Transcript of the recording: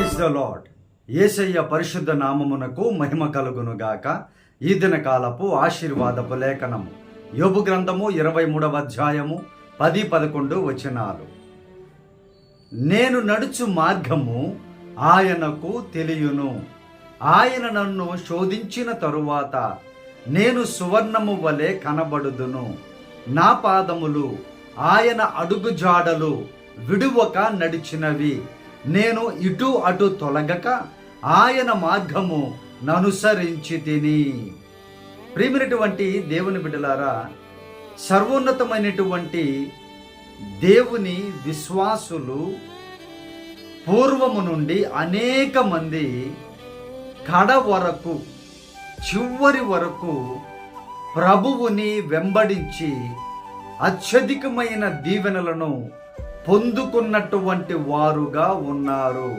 Praise the lord. యేసయ్య పరిశుద్ధ నామమునకు మహిమ కలుగునుగాక. ఈ దిన కాలపు ఆశీర్వాదపు లేఖనము యోబు గ్రంథము 23వ అధ్యాయము 10-11 వచనాలు. నేను నడుచు మార్గము ఆయనకు తెలియును, ఆయన నన్ను శోధించిన తరువాత నేను సువర్ణము వలె కనబడుదును. నా పాదములు ఆయన అడుగుజాడలు విడువక నడిచినవి. నేను ఇటు అటు తొలగక ఆయన మార్గము ననుసరించి తిని. ప్రియమైనటువంటి దేవుని బిడ్డలారా, సర్వోన్నతమైనటువంటి దేవుని విశ్వాసులు పూర్వము నుండి అనేక మంది కడ వరకు, చివరి వరకు ప్రభువుని వెంబడించి అత్యధికమైన దీవెనలను పొందుకున్నటువంటి వారుగా ఉన్నారు.